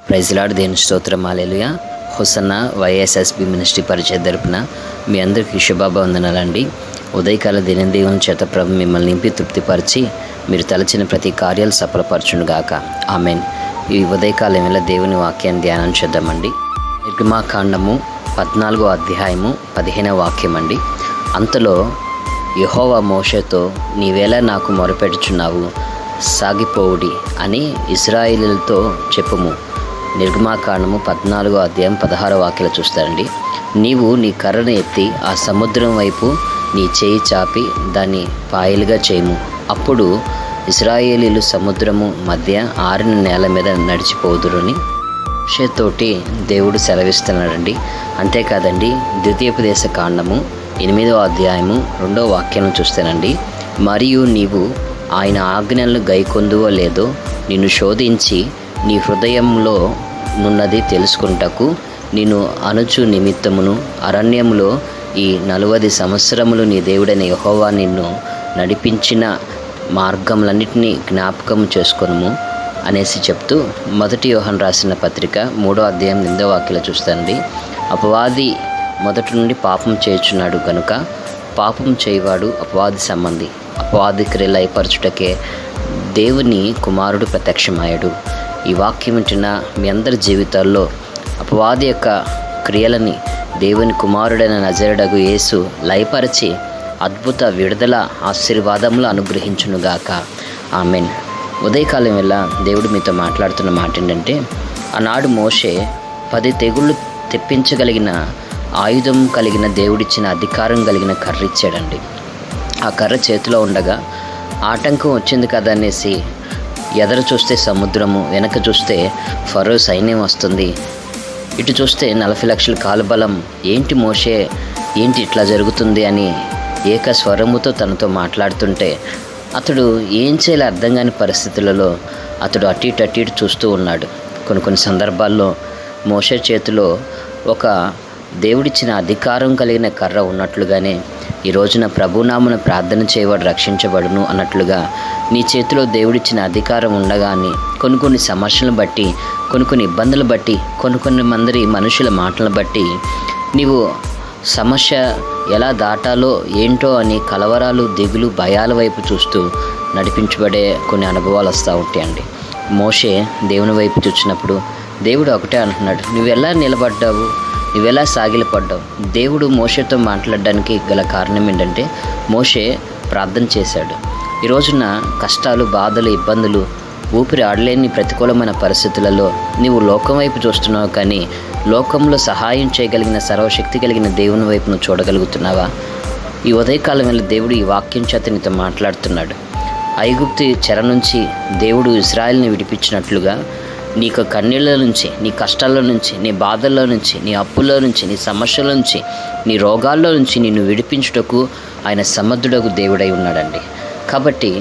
Praise lord, దేవుని స్తోత్రం, హల్లెలూయా. Hosanna వైఎస్ఎస్బి ministry పరిచయ తరపున మీ అందరికీ శుభాభివందనాలండి. ఉదయకాల దేవుని చేత ప్రభు మిమ్మల్ని నింపి తృప్తిపరిచి మీరు తలచిన ప్రతి కార్యాలు సఫలపరచునుగాక. ఆమెన్. ఈ ఉదయకాలం వేళ దేవుని వాక్యాన్ని ధ్యానం చేద్దామండి. నిర్గమాకాండము 14వ అధ్యాయము 15వ వాక్యం అండి. అంతలో యెహోవా మోషేతో, నీవేళ నాకు మొరపెట్టుచున్నావు, సాగిపోవుడి అని ఇశ్రాయేలీయులతో చెప్పుము. నిర్గమాకాండము 14వ అధ్యాయం 16వ వాక్యాలు చూస్తారండి. నీవు నీ కర్రను ఎత్తి ఆ సముద్రం వైపు నీ చేయి చాపి దాన్ని పాయలుగా చేయము. అప్పుడు ఇశ్రాయేలీయులు సముద్రము మధ్య ఆరిన నేల మీద నడిచిపోదురని మోషేతోటి దేవుడు సెలవిస్తున్నాడండి. అంతేకాదండి, ద్వితీయోపదేశ కాండము 8వ అధ్యాయము 2వ వాక్యాలను చూస్తానండి. మరియు నీవు ఆయన ఆజ్ఞలను గైకొందువో లేదో నిన్ను శోధించి నీ హృదయంలో నున్నది తెలుసుకుంటకు నిన్ను అనుచు నిమిత్తమును అరణ్యములో ఈ 40 సంవత్సరములు నీ దేవుడైన యెహోవా నిన్ను నడిపించిన మార్గములన్నిటినీ జ్ఞాపకం చేసుకొనుము అనేసి చెప్తూ 1 యోహాను రాసిన పత్రిక 3వ అధ్యాయం 8వ వాక్యాలు చూస్తానండి. అపవాది మొదటి నుండి పాపం చేయుచున్నాడు కనుక పాపం చేయవాడు అపవాది సంబంధి. అపవాది క్రియలు లయపరచుటకే దేవుని కుమారుడు ప్రత్యక్షమయ్యాడు. ఈ వాక్యం వింటున్న మీ అందరి జీవితాల్లో అపవాది యొక్క క్రియలని దేవుని కుమారుడైన నజరేయుడగు యేసు లయపరిచి అద్భుత విడుదల ఆశీర్వాదములు అనుగ్రహించునుగాక. ఆమెన్. ఉదయకాలం వేళ దేవుడు మీతో మాట్లాడుతున్న మాట ఏంటంటే, ఆనాడు మోషే 10 తెగుళ్ళు తెప్పించగలిగిన ఆయుధం కలిగిన దేవుడిచ్చిన అధికారం కలిగిన కర్ర ఇచ్చాడండి. ఆ కర్ర చేతిలో ఉండగా ఆటంకం వచ్చింది కదా అనేసి ఎదర చూస్తే సముద్రము, వెనక చూస్తే ఫరో సైన్యం వస్తుంది, ఇటు చూస్తే 40 లక్షల కాలుబలం, ఏంటి మోషే, ఏంటి ఇట్లా జరుగుతుంది అని ఏక స్వరముతో తనతో మాట్లాడుతుంటే అతడు ఏం చేయాలో అర్థం కాని పరిస్థితులలో అతడు అటు ఇటు చూస్తూ ఉన్నాడు. కొన్ని సందర్భాల్లో మోషే చేతిలో ఒక దేవుడిచ్చిన అధికారం కలిగిన కర్ర ఉన్నట్లుగానే ఈ రోజున ప్రభునామమున ప్రార్థన చేయవాడు రక్షించబడును అన్నట్లుగా నీ చేతిలో దేవుడిచ్చిన అధికారం ఉండగానే కొన్ని సమస్యలను బట్టి, కొన్ని ఇబ్బందులు బట్టి, కొన్ని మంది మనుషుల మాటలను బట్టి నీవు సమస్య ఎలా దాటాలో ఏంటో అని కలవరాలు, దిగులు, భయాల వైపు చూస్తూ నడిపించబడే కొన్ని అనుభవాలు వస్తూ ఉంటాయండి. మోషే దేవుని వైపు చూసినప్పుడు దేవుడు ఒకటే అంటున్నాడు, నువ్వెలా నిలబడ్డావు, నువ్వెలా సాగిలపడ్డావు. దేవుడు మోషేతో మాట్లాడడానికి గల కారణం ఏంటంటే మోషే ప్రార్థన చేశాడు. ఈ రోజున కష్టాలు, బాధలు, ఇబ్బందులు, ఊపిరి ఆడలేని ప్రతికూలమైన పరిస్థితులలో నీవు లోకం వైపు చూస్తున్నావు, కానీ లోకంలో సహాయం చేయగలిగిన సర్వశక్తి కలిగిన దేవుని వైపు నువ్వు చూడగలుగుతున్నావా? ఈ ఉదయకాలం వల్ల దేవుడు ఈ వాక్యం చేత నీతో మాట్లాడుతున్నాడు. ఐగుప్తు చెర నుంచి దేవుడు ఇశ్రాయేలుని విడిపించినట్లుగా నీకు కన్నీళ్ళ నుంచి, నీ కష్టాల్లో నుంచి, నీ బాధల్లో నుంచి, నీ అప్పుల్లో నుంచి, నీ సమస్యల నుంచి, నీ రోగాల్లో నుంచి నిన్ను విడిపించుటకు ఆయన సమర్థుడకు దేవుడై ఉన్నాడండి. కాబట్టి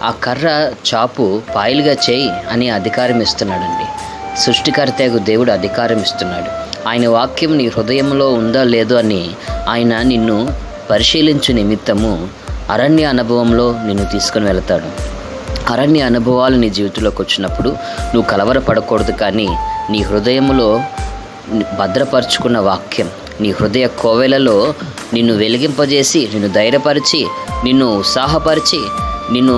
ఆ కర్ర చాపు పాయలుగా చేయి అని అధికారం ఇస్తున్నాడండి. సృష్టికర్తకు దేవుడు అధికారం ఇస్తున్నాడు. ఆయన వాక్యం నీ హృదయంలో ఉందో లేదో అని ఆయన నిన్ను పరిశీలించు నిమిత్తము అరణ్య అనుభవంలో నిన్ను తీసుకొని వెళతాడు. అరణ్య అనుభవాలు నీ జీవితంలోకి వచ్చినప్పుడు నువ్వు కలవరపడకూడదు, కానీ నీ హృదయంలో భద్రపరుచుకున్న వాక్యం నీ హృదయ కోవెలలో నిన్ను వెలిగింపజేసి, నిన్ను ధైర్యపరిచి, నిన్ను ఉత్సాహపరిచి, నిన్ను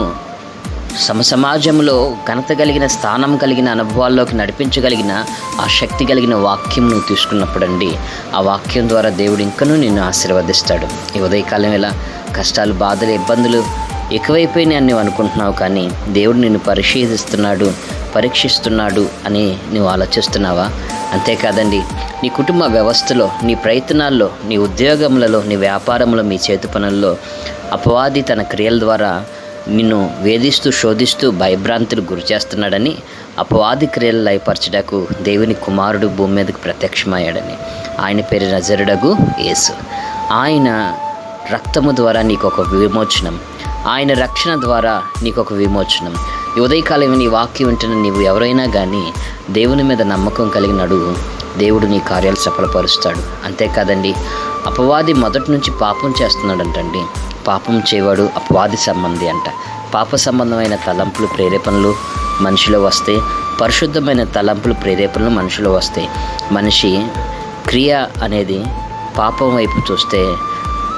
సమాజంలో ఘనత కలిగిన, స్థానం కలిగిన అనుభవాల్లోకి నడిపించగలిగిన ఆ శక్తి కలిగిన వాక్యం నువ్వు తీసుకున్నప్పుడు అండి, ఆ వాక్యం ద్వారా దేవుడు ఇంకనూ నిన్ను ఆశీర్వదిస్తాడు. ఈ ఉదయకాలం ఇలా కష్టాలు, బాధలు, ఇబ్బందులు ఎక్కువైపోయినాయి అని నువ్వు అనుకుంటున్నావు, కానీ దేవుడు నిన్ను పరీక్షిస్తున్నాడు అని నువ్వు ఆలోచిస్తున్నావా? అంతేకాదండి, నీ కుటుంబ వ్యవస్థలో, నీ ప్రయత్నాల్లో, నీ ఉద్యోగములలో, నీ వ్యాపారంలో, మీ చేతి పనుల్లో అపవాది తన క్రియల ద్వారా నిన్ను వేధిస్తూ, శోధిస్తూ, భయభ్రాంతులు గురి చేస్తున్నాడని, అపవాది క్రియలు లయపరచటకు దేవుని కుమారుడు భూమి మీదకు ప్రత్యక్షమయ్యాడని, ఆయన పేరు నజరేయుడగు యేసు. ఆయన రక్తము ద్వారా నీకు ఒక విమోచనం, ఆయన రక్షణ ద్వారా నీకు ఒక విమోచనం. ఈ ఉదయకాలం నీ వాక్యం వింటున్న నీవు ఎవరైనా కానీ దేవుని మీద నమ్మకం కలిగినడు, దేవుడు నీ కార్యాలు సఫలపరుస్తాడు. అంతేకాదండి, అపవాది మొదటి నుంచి పాపం చేస్తున్నాడంటండి. పాపం చేయవాడు అపవాది సంబంధి అంట. పాప సంబంధమైన తలంపులు, ప్రేరేపణలు మనిషిలో వస్తే పరిశుద్ధమైన తలంపులు, ప్రేరేపణలు మనుషులు వస్తాయి. మనిషి క్రియ అనేది పాపం వైపు చూస్తే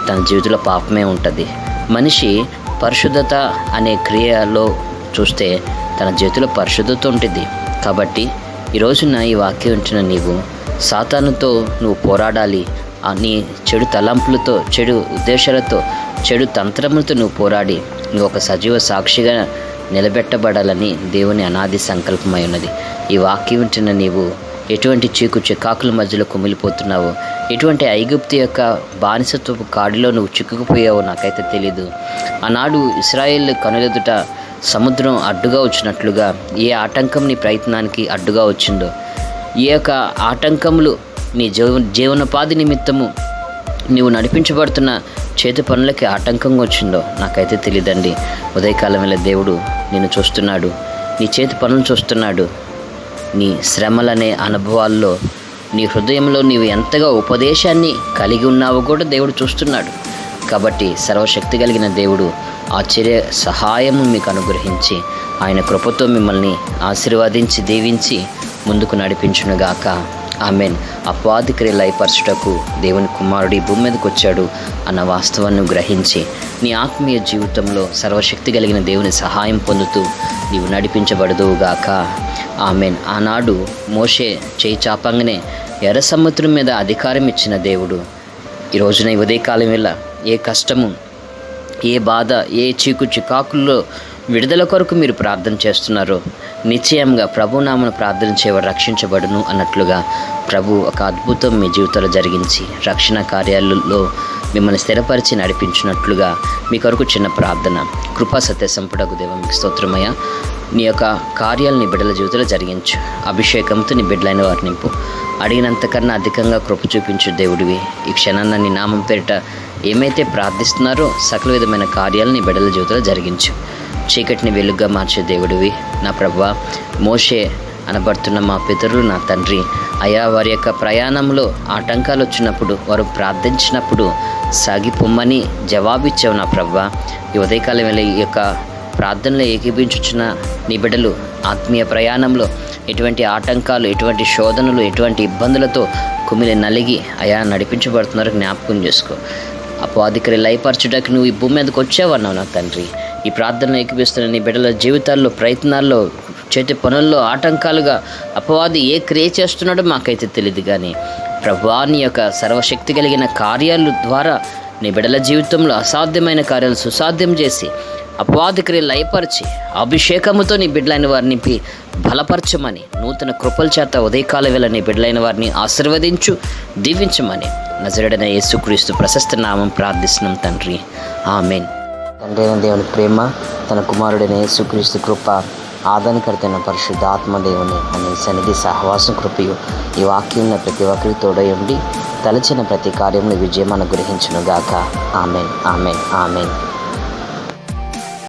తన జీవితంలో పాపమే ఉంటుంది. మనిషి పరిశుద్ధత అనే క్రియలో చూస్తే తన జీవితంలో పరిశుద్ధత ఉంటుంది. కాబట్టి ఈ రోజున ఈ వాక్యం ఉంచిన నీవు సాతానుతో నువ్వు పోరాడాలి. నీ చెడు తలంపులతో, చెడు ఉద్దేశాలతో, చెడు తంత్రములతో నువ్వు పోరాడి నువ్వు ఒక సజీవ సాక్షిగా నిలబెట్టబడాలని దేవుని అనాది సంకల్పమై ఉన్నది. ఈ వాక్యం వింటున్న నీవు ఎటువంటి చీకు చికాకుల మధ్యలో కుమిలిపోతున్నావో, ఎటువంటి ఐగుప్తు యొక్క బానిసత్వపు కాడిలో నువ్వు చిక్కుకుపోయావో నాకైతే తెలీదు. ఆనాడు ఇశ్రాయేల్ కనులెదుట సముద్రం అడ్డుగా వచ్చినట్లుగా ఏ ఆటంకం నీ ప్రయత్నానికి అడ్డుగా వచ్చిందో, ఏ యొక్క ఆటంకములు నీ జీవనోపాధి నిమిత్తము నీవు నడిపించబడుతున్న చేతి పనులకి ఆటంకంగా వచ్చిందో నాకైతే తెలియదండి. ఉదయకాలం వేళ దేవుడు నిన్ను చూస్తున్నాడు, నీ చేతి పనులు చూస్తున్నాడు. నీ శ్రమలనే అనుభవాల్లో నీ హృదయంలో నీవు ఎంతగా ఉపదేశాన్ని కలిగి ఉన్నావో కూడా దేవుడు చూస్తున్నాడు. కాబట్టి సర్వశక్తి కలిగిన దేవుడు ఆశ్చర్య సహాయము మీకు అనుగ్రహించి ఆయన కృపతో మిమ్మల్ని ఆశీర్వదించి దీవించి ముందుకు నడిపించునుగాక. ఆమెన్. అపవాది క్రియలు లయపరచుటకు దేవుని కుమారుడు ఈ భూమి మీదకి వచ్చాడు అన్న వాస్తవాన్ని గ్రహించి నీ ఆత్మీయ జీవితంలో సర్వశక్తి కలిగిన దేవుని సహాయం పొందుతూ నీవు నడిపించబడదువుగాక. ఆమెన్. ఆనాడు మోషే చేయి చాపంగానే ఎర్ర సముద్రం మీద అధికారం ఇచ్చిన దేవుడు ఈ రోజున ఉదయకాలం వేళ ఏ కష్టము, ఏ బాధ, ఏ చీకు చికాకుల్లో విడుదల కొరకు మీరు ప్రార్థన చేస్తున్నారో నిశ్చయంగా ప్రభునామను ప్రార్థన చేయవాడు రక్షించబడును అన్నట్లుగా ప్రభు ఒక అద్భుతం మీ జీవితంలో జరిగించి రక్షణ కార్యాలలో మిమ్మల్ని స్థిరపరిచి నడిపించినట్లుగా మీ కొరకు చిన్న ప్రార్థన. కృపా సత్య సంపుడకు దేవ మీకు స్తోత్రమయ్యా. నీ యొక్క కార్యాలు నీ బిడ్డల జీవితంలో జరిగించు. అభిషేకంతో నీ బిడ్డలైన వారిని నింపు. అడిగినంతకన్నా అధికంగా కృప చూపించు దేవుడివి. ఈ క్షణాన్న నీ నామం పేరిట ఏమైతే ప్రార్థిస్తున్నారో సకల విధమైన కార్యాలు నీ బిడ్డల జీవితంలో జరిగించు. చీకటిని వెలుగుగా మార్చే దేవుడివి నా ప్రభువా. మోషే అనబడుతున్న మా పితరులు, నా తండ్రి అయా, వారి యొక్క ప్రయాణంలో ఆటంకాలు వచ్చినప్పుడు, వారు ప్రార్థించినప్పుడు సాగిపోమ్మని జవాబిచ్చావు నా ప్రభువా. ఈ ఉదయకాలం వేళ ఈ యొక్క ప్రార్థనలో ఏకీభించుచున్న నీ బిడ్డలు ఆత్మీయ ప్రయాణంలో ఎటువంటి ఆటంకాలు, ఎటువంటి శోధనలు, ఎటువంటి ఇబ్బందులతో కుమిలి నలిగి అయా నడిపించబడుతున్నారు జ్ఞాపకం చేసుకో. అపవాది క్రియలు లయపరచుటకు నువ్వు ఈ భూమి మీదకి వచ్చావన్నావు నా తండ్రి. ఈ ప్రార్థనలు ఏకీపిస్తున్న నీ బిడ్డల జీవితాల్లో, ప్రయత్నాల్లో, చేతి పనుల్లో ఆటంకాలుగా అపవాది ఏ క్రియ చేస్తున్నాడో మాకైతే తెలియదు. కానీ ప్రభువా నీ యొక్క సర్వశక్తి కలిగిన కార్యాల ద్వారా నీ బిడ్డల జీవితంలో అసాధ్యమైన కార్యాలు సుసాధ్యం చేసి అపవాది క్రియలు లయపరిచి అభిషేకముతో నీ బిడ్డలైన వారిని నింపి బలపరచమని, నూతన కృపల చేత ఉదయకాల వేళ నీ బిడ్డలైన వారిని ఆశీర్వదించు, దీవించమని నజరేయుడైన యేసుక్రీస్తు ప్రశస్త నామం ప్రార్థిస్తున్నాం తండ్రి. ఆమెన్. తండ్రి అయిన దేవుని ప్రేమ, తన కుమారుడైన యేసుక్రీస్తు కృప, ఆదరణకర్తైన పరిశుద్ధ ఆత్మదేవుని అనే సన్నిధి సహవాసం కృపయు ఈ వాక్యం ప్రతి ఒక్కరికి తోడై ఉండి తలచిన ప్రతి కార్యమును విజయం అనుగ్రహించునుగాక. ఆమెన్. ఆమెన్. ఆమెన్.